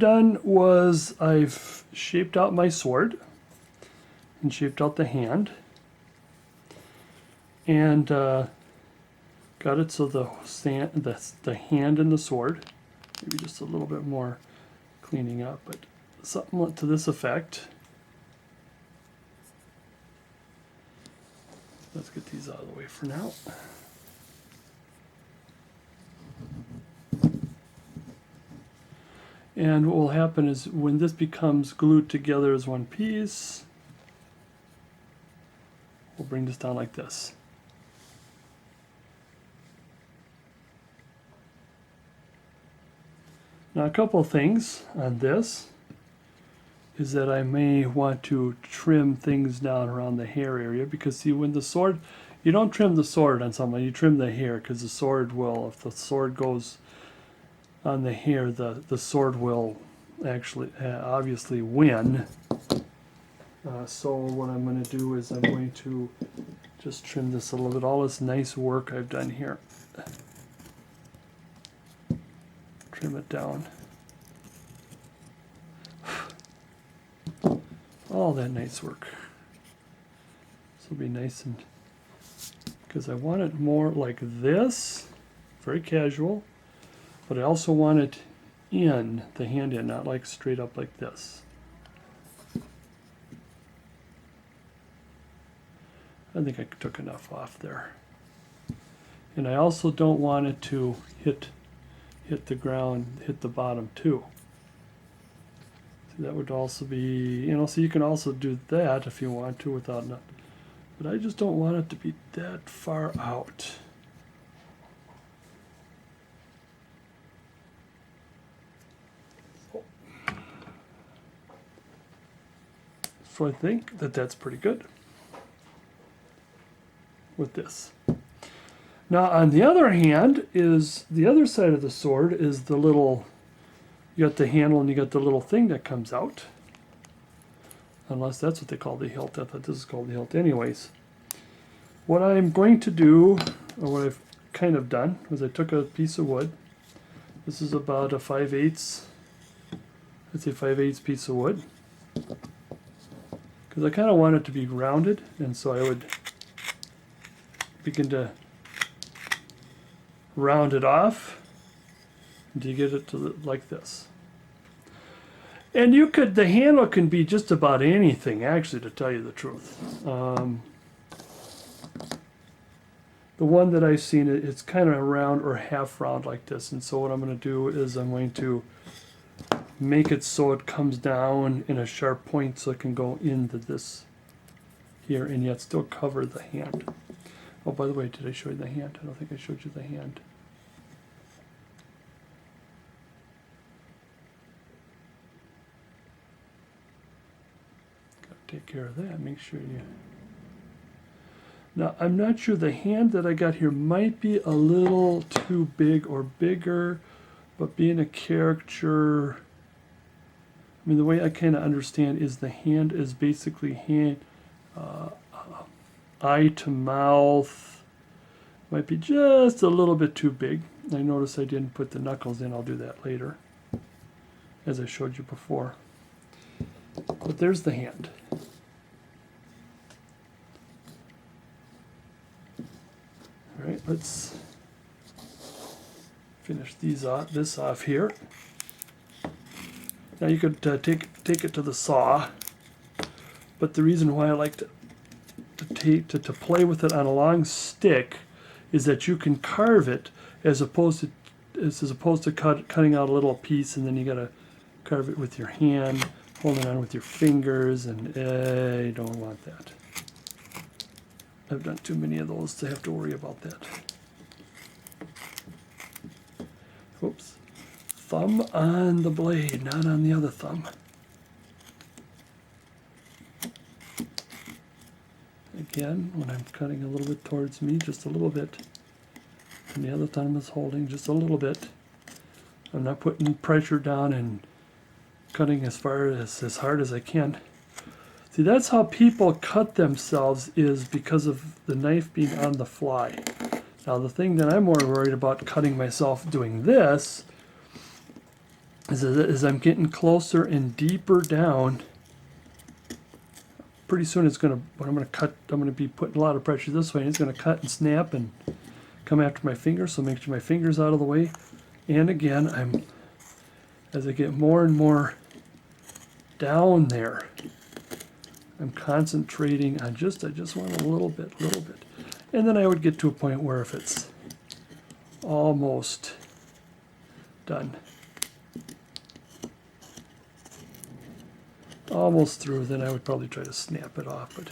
done was I've shaped out my sword and shaped out the hand, and got it so the hand and the sword, maybe just a little bit more cleaning up, but something to this effect. Let's get these out of the way for now. And what will happen is when this becomes glued together as one piece, we'll bring this down like this. Now a couple of things on this is that I may want to trim things down around the hair area, because see, when the sword, you don't trim the sword on someone, you trim the hair, because the sword will, if the sword goes on the hair, the sword will actually obviously win. So what I'm going to do is I'm going to just trim this a little bit, all this nice work I've done here. Trim it down. All that nice work. This will be nice, and because I want it more like this, very casual, but I also want it in the hand in, not like straight up like this. I think I took enough off there. And I also don't want it to hit the ground, hit the bottom too. So that would also be, you know, so you can also do that if you want to without not, but I just don't want it to be that far out. So I think that that's pretty good with this. Now on the other hand is the other side of the sword is the little, you got the handle and you got the little thing that comes out. Unless that's what they call the hilt. I thought this is called the hilt anyways. What I'm going to do, or what I've kind of done, was I took a piece of wood. This is about a 5/8, let's say 5/8 piece of wood. Because I kind of want it to be rounded, and so I would begin to round it off until you get it to like this. And you could, the handle can be just about anything, actually, to tell you the truth. The one that I've seen, it's kind of round or half round like this, and so what I'm going to do is I'm going to make it so it comes down in a sharp point so it can go into this here and yet still cover the hand. Oh, by the way, did I show you the hand? I don't think I showed you the hand. Gotta take care of that, make sure you... Now, I'm not sure, the hand that I got here might be a little too big or bigger, but being a caricature, I mean, the way I kind of understand is the hand is basically hand, eye to mouth. Might be just a little bit too big. I notice I didn't put the knuckles in. I'll do that later, as I showed you before. But there's the hand. All right, let's finish these off, this off here. Now you could take it to the saw, but the reason why I like to play with it on a long stick is that you can carve it as opposed to cutting out a little piece and then you got to carve it with your hand, holding on with your fingers, and I don't want that. I've done too many of those to have to worry about that. Oops. Thumb on the blade, not on the other thumb. Again, when I'm cutting a little bit towards me, just a little bit, and the other thumb is holding just a little bit. I'm not putting pressure down and cutting as hard as I can. See, that's how people cut themselves, is because of the knife being on the fly. Now the thing that I'm more worried about cutting myself doing this as I'm getting closer and deeper down, pretty soon it's going to, when I'm going to cut, I'm going to be putting a lot of pressure this way, and it's going to cut and snap and come after my fingers, so make sure my finger's out of the way. And again, as I get more and more down there, I'm concentrating on I just want a little bit. And then I would get to a point where if it's almost done, almost through, then I would probably try to snap it off. But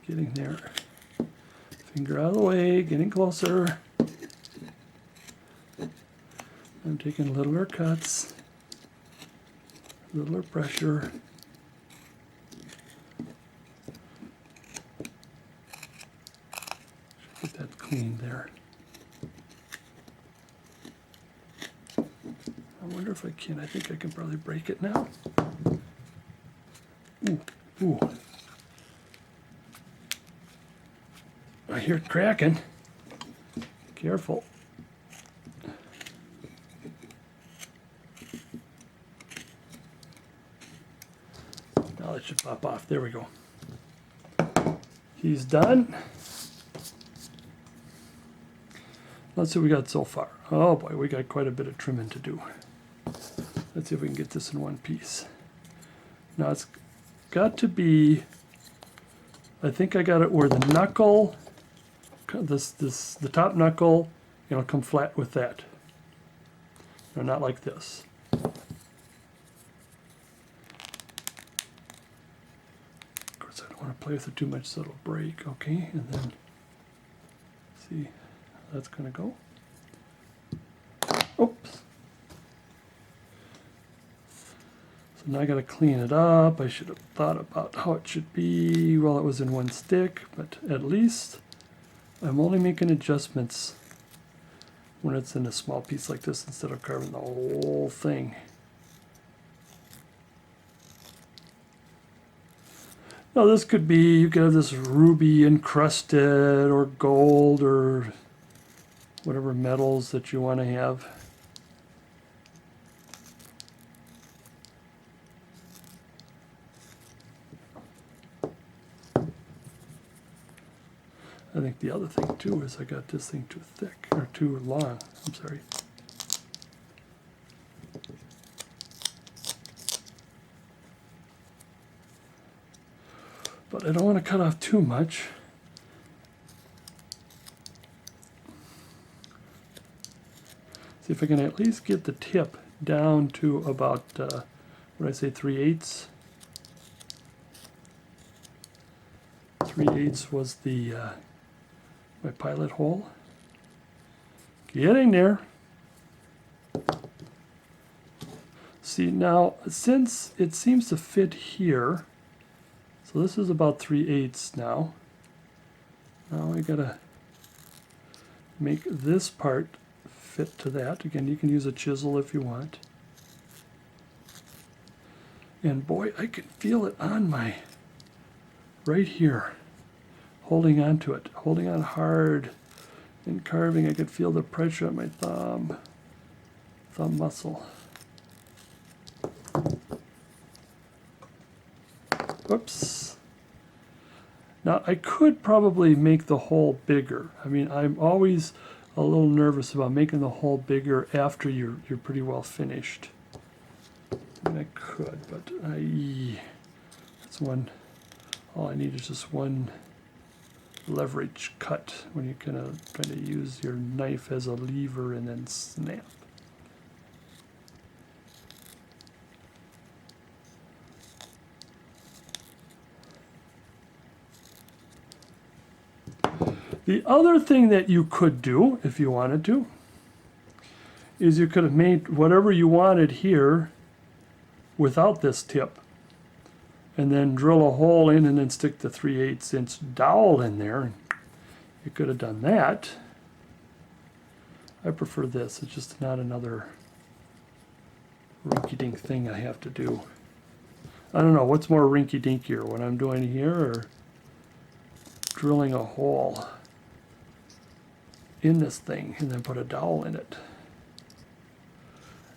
getting there. Finger out of the way, getting closer. I'm taking littler cuts, littler pressure. Should get that clean there. I wonder if I can. I think I can probably break it now. Ooh. I hear it cracking. Careful. Now that should pop off. There we go. He's done. Let's see what we got so far. Oh boy, we got quite a bit of trimming to do. Let's see if we can get this in one piece. Now it's got to be, I think I got it where the knuckle, the top knuckle, come flat with that. Not like this. Of course, I don't want to play with it too much so it'll break. Okay, and then see how that's going to go. Oops. So now I got to clean it up. I should have thought about how it should be while it was in one stick, but at least I'm only making adjustments when it's in a small piece like this instead of carving the whole thing. Now this could be, you could have this ruby encrusted or gold or whatever metals that you want to have. I think the other thing too is I got this thing too thick, or too long, I'm sorry. But I don't want to cut off too much. See if I can at least get the tip down to about, what did I say, 3/8? 3/8 was the my pilot hole. Getting there. See now, since it seems to fit here, so this is about 3/8 now. Now I gotta make this part fit to that. Again, you can use a chisel if you want. And boy, I can feel it on my, right here. Holding on to it, holding on hard and carving. I could feel the pressure on my thumb muscle. Whoops. Now I could probably make the hole bigger. I mean, I'm always a little nervous about making the hole bigger after you're pretty well finished. I mean, I could, but that's one. All I need is just one leverage cut when you're kind of trying to use your knife as a lever and then snap. The other thing that you could do, if you wanted to, is you could have made whatever you wanted here without this tip, and then drill a hole in and then stick the 3/8 inch dowel in there. You could have done that. I prefer this. It's just not another rinky-dink thing I have to do. I don't know, what's more rinky-dinkier, what I'm doing here or drilling a hole? in this thing and then put a dowel in it.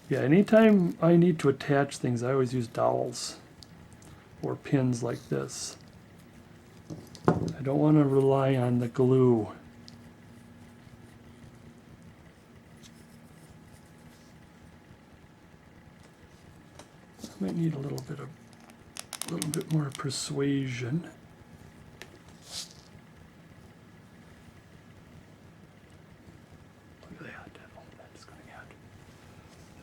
Yeah, anytime I need to attach things, I always use dowels or pins like this. I don't want to rely on the glue. I might need a little bit more persuasion. Look at that. Oh,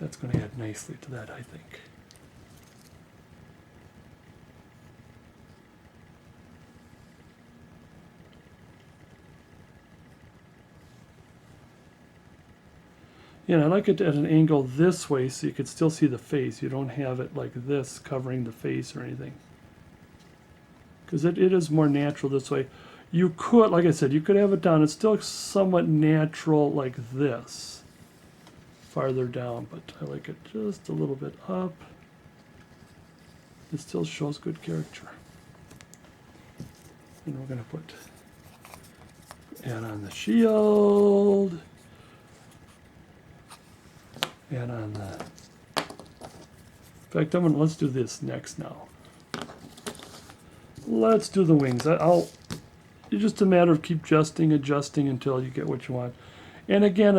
that's going to add nicely to that, I think. Yeah, and I like it at an angle this way so you can still see the face. You don't have it like this covering the face or anything. Because it is more natural this way. You could, like I said, you could have it down. It's still somewhat natural like this. Farther down, but I like it just a little bit up. It still shows good character. And we're going to add on the shield. And on the, in fact, let's do this next now. Let's do the wings. It's just a matter of keep adjusting until you get what you want. And again,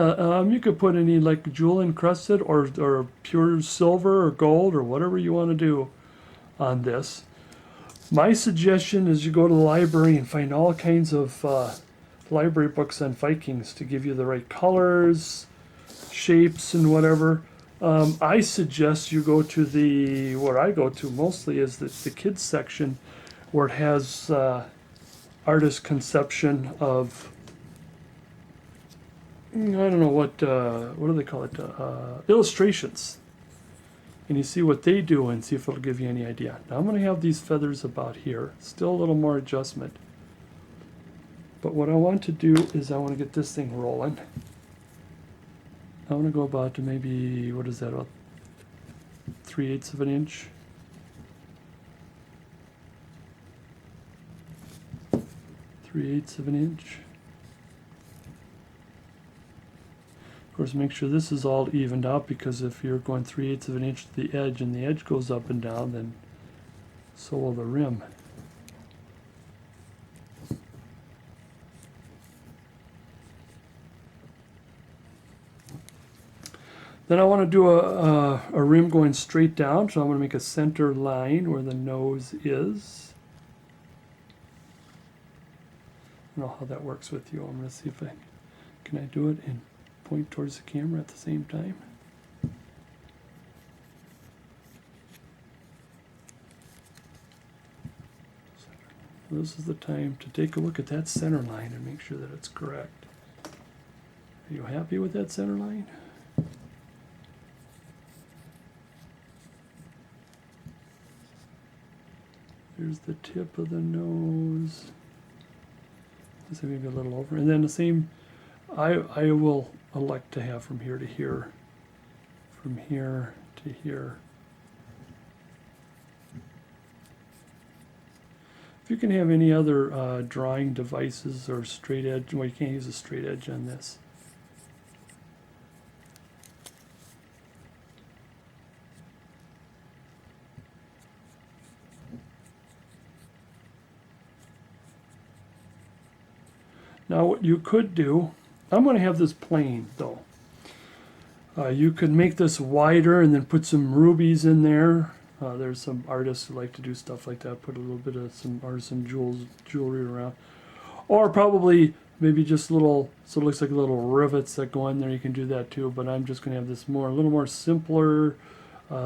you could put any like jewel encrusted or pure silver or gold or whatever you want to do on this. My suggestion is you go to the library and find all kinds of library books on Vikings to give you the right colors, shapes, and whatever. I suggest you go to where I go to mostly is the kids section, where it has artist conception of, I don't know what do they call it, illustrations. And you see what they do and see if it'll give you any idea. Now I'm going to have these feathers about here, still a little more adjustment. But what I want to do is I want to get this thing rolling. I want to go about to maybe, what is that, about 3/8 of an inch. 3/8 of an inch. Of course, make sure this is all evened out, because if you're going 3/8 of an inch to the edge and the edge goes up and down, then so will the rim. Then I want to do a rim going straight down, so I'm going to make a center line where the nose is. I don't know how that works with you. I'm going to see if can I do it and point towards the camera at the same time. So this is the time to take a look at that center line and make sure that it's correct. Are you happy with that center line? There's the tip of the nose. This maybe a little over. And then the same, I will elect to have from here to here, from here to here. If you can have any other drawing devices or straight edge, well, you can't use a straight edge on this. Now what you could do, I'm going to have this plain though. You could make this wider and then put some rubies in there. There's some artists who like to do stuff like that, put a little bit of some artisan jewelry around. Or probably maybe just little, so it looks like little rivets that go in there. You can do that too, but I'm just going to have this a little more simpler,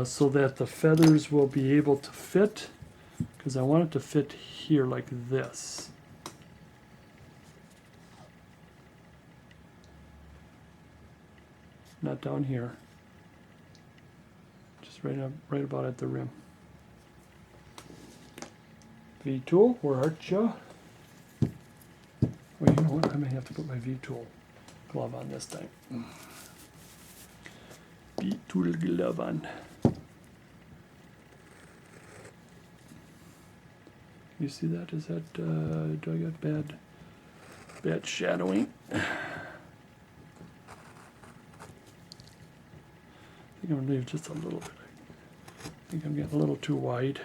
so that the feathers will be able to fit, because I want it to fit here like this. Not down here, just right about at the rim. V-tool, where art ya? Well, you know what? I may have to put my V-tool glove on this time. V-tool glove on. You see that? Is that? Do I got bad shadowing? think I'm going to leave just a little bit. I think I'm getting a little too wide,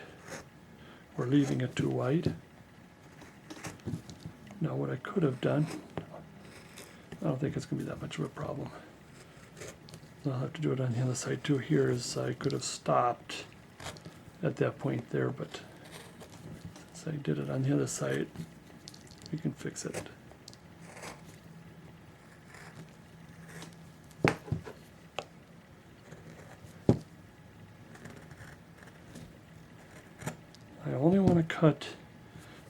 or leaving it too wide. Now what I could have done, I don't think it's going to be that much of a problem. I'll have to do it on the other side too. Here is, I could have stopped at that point there, but since I did it on the other side, we can fix it. I only want to cut,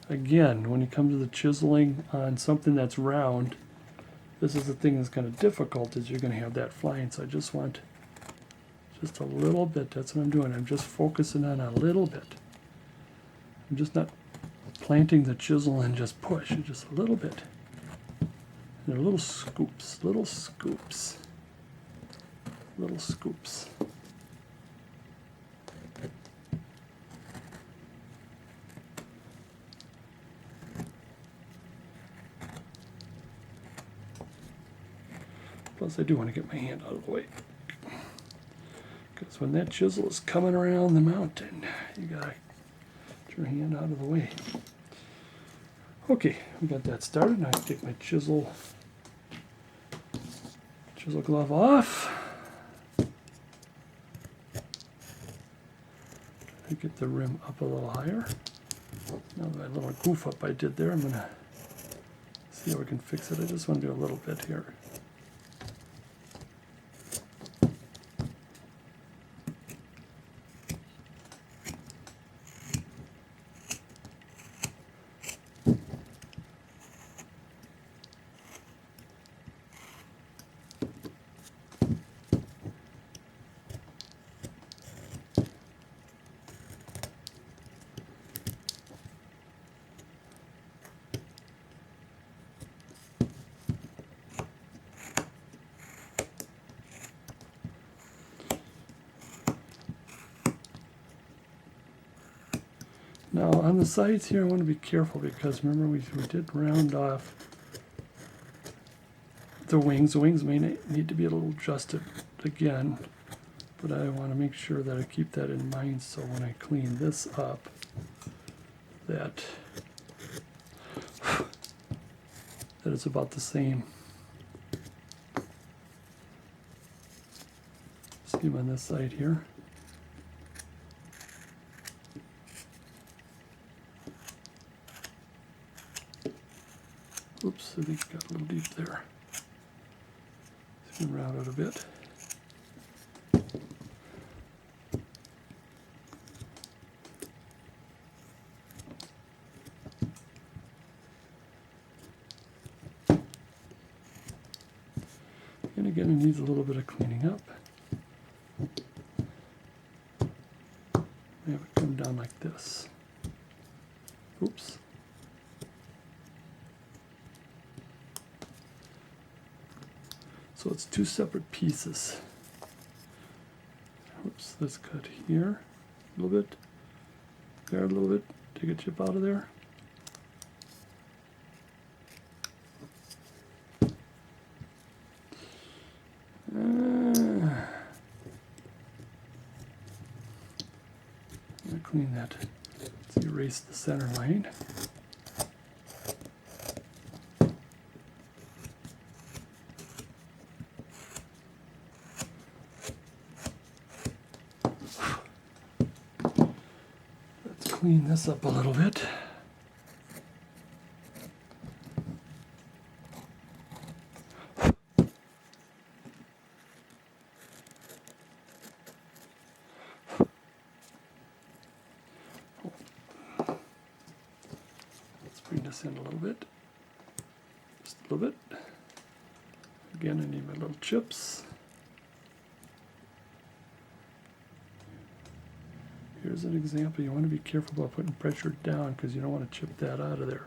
again, when you come to the chiseling on something that's round, this is the thing that's kind of difficult, is you're going to have that flying. So I just want just a little bit. That's what I'm doing. I'm just focusing on a little bit. I'm just not planting the chisel and just push. Just a little bit. And they're little scoops, little scoops, little scoops. Plus, I do want to get my hand out of the way. Because when that chisel is coming around the mountain, you gotta get your hand out of the way. Okay, we got that started. Now I take my chisel glove off. I get the rim up a little higher. Now that little goof up I did there, I'm gonna see how we can fix it. I just want to do a little bit here. Now on the sides here I want to be careful because remember we did round off the wings. The wings may need to be a little adjusted again, but I want to make sure that I keep that in mind so when I clean this up that it's about the same. Same on this side here. Oops, I think it got a little deep there. So we can round it a bit. And again, it needs a little bit of cleaning up. Have it come down like this. Oops. So it's two separate pieces. Oops, let's cut here a little bit, there a little bit, take a chip out of there. Clean that. Let's erase the center line. Let's clean this up a little bit. Bring this in a little bit, just a little bit. Again, I need my little chips. Here's an example. You want to be careful about putting pressure down because you don't want to chip that out of there.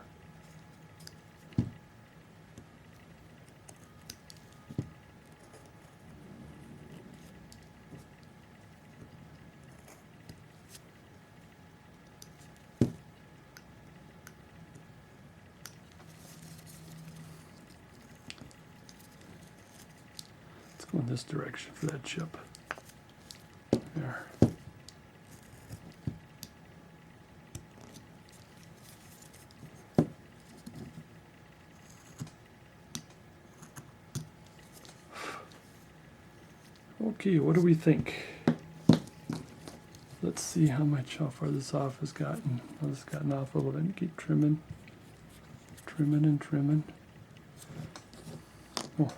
Go in this direction for that chip. Okay, what do we think? Let's see how far this off has gotten. Oh, it's gotten off a little bit. Keep trimming, trimming and trimming. Oh.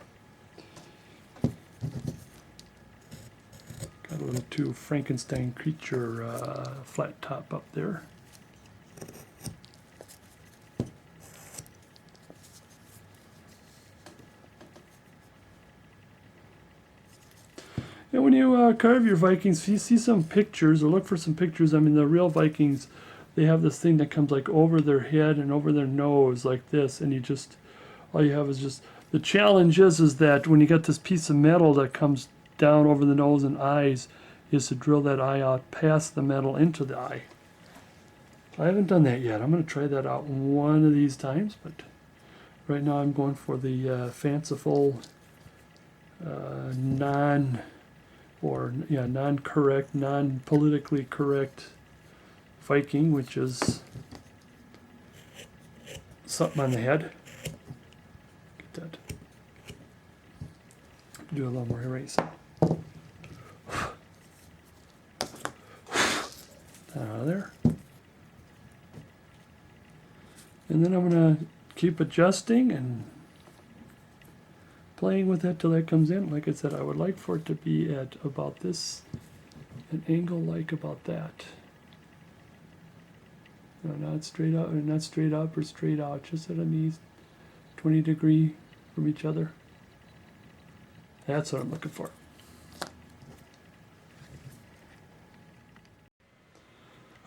Got a little too Frankenstein creature flat top up there. And when you carve your Vikings, if you see some pictures or look for some pictures, I mean the real Vikings, they have this thing that comes like over their head and over their nose like this, and you just, all you have is just, the challenge is that when you got this piece of metal that comes down over the nose and eyes, is to drill that eye out past the metal into the eye. I haven't done that yet. I'm going to try that out one of these times, but right now I'm going for the fanciful non-correct, non-politically correct Viking, which is something on the head. Get that. Do a little more erasing. Out of there. And then I'm going to keep adjusting and playing with it till that comes in. Like I said, I would like for it to be at about this, an angle like about that. No, not straight up, not straight up or straight out, just at a knee, 20 degree from each other. That's what I'm looking for.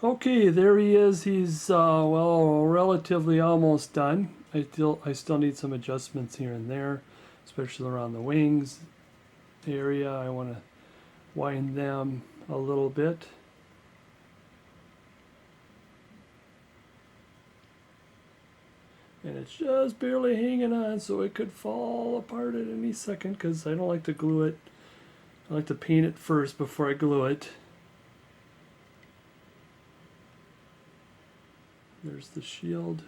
Okay, there he is. He's well, relatively almost done. I still need some adjustments here and there, especially around the wings area. I want to wind them a little bit. And it's just barely hanging on, so it could fall apart at any second because I don't like to glue it. I like to paint it first before I glue it. There's the shield.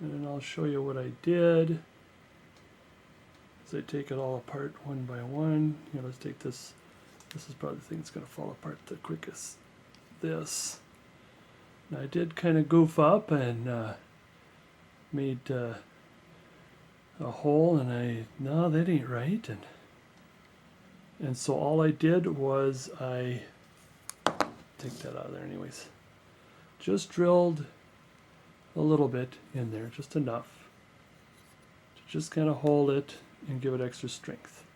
And then I'll show you what I did as I take it all apart one by one. Here, let's take this. This is probably the thing that's going to fall apart the quickest. This. Now I did kind of goof up and made a hole, and no, that ain't right. And so all I did was I take that out of there anyways. Just drilled a little bit in there, just enough to just kind of hold it and give it extra strength.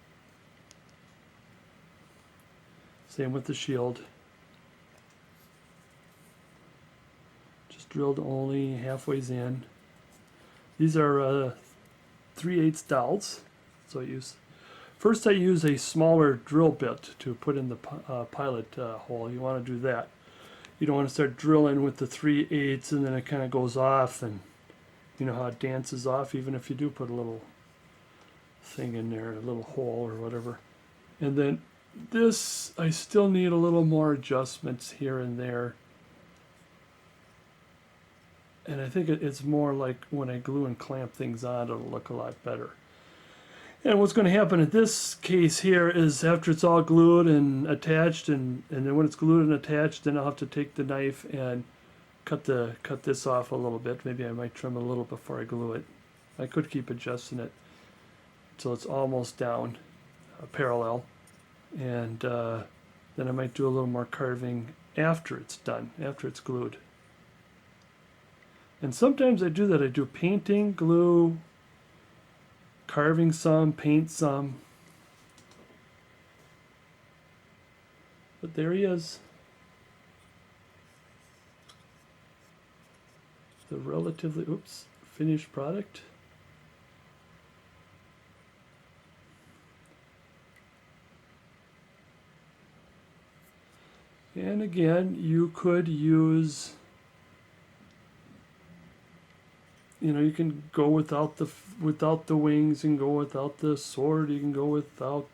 Same with the shield. Just drilled only halfways in. These are 3/8 dowels, so first I use a smaller drill bit to put in the pilot hole. You want to do that. You don't want to start drilling with the 3/8 and then it kind of goes off, and you know how it dances off, even if you do put a little thing in there, a little hole or whatever. And then this, I still need a little more adjustments here and there. And I think it's more like when I glue and clamp things on, it'll look a lot better. And what's going to happen in this case here is after it's all glued and attached, and then when it's glued and attached, then I'll have to take the knife and cut this off a little bit. Maybe I might trim it a little before I glue it. I could keep adjusting it until it's almost down parallel, and then I might do a little more carving after it's done, after it's glued. And sometimes I do that. I do painting, glue, carving some, paint some. But there he is. The relatively, finished product. And again, you could use, you can go without the wings and go without the sword. You can go without,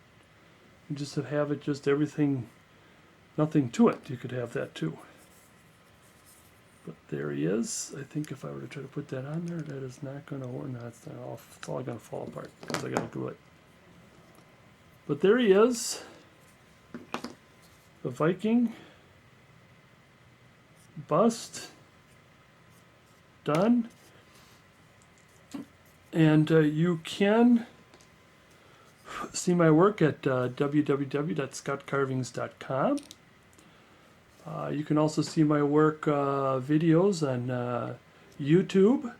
and just have it just everything, nothing to it. You could have that too. But there he is. I think if I were to try to put that on there, that is not going to work. No, it's all going to fall apart because I got to glue it. But there he is, the Viking bust done. And you can see my work at www.scottcarvings.com. You can also see my work videos on YouTube.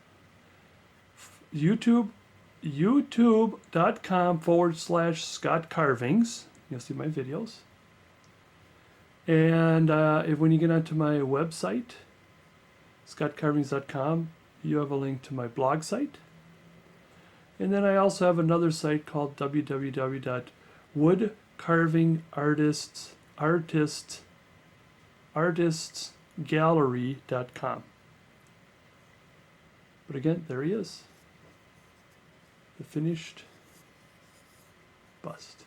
youtube.com/Scott Carvings. You'll see my videos. And when you get onto my website, scottcarvings.com, you have a link to my blog site. And then I also have another site called www.woodcarvingartistsgallery.com. But again, there he is, the finished bust.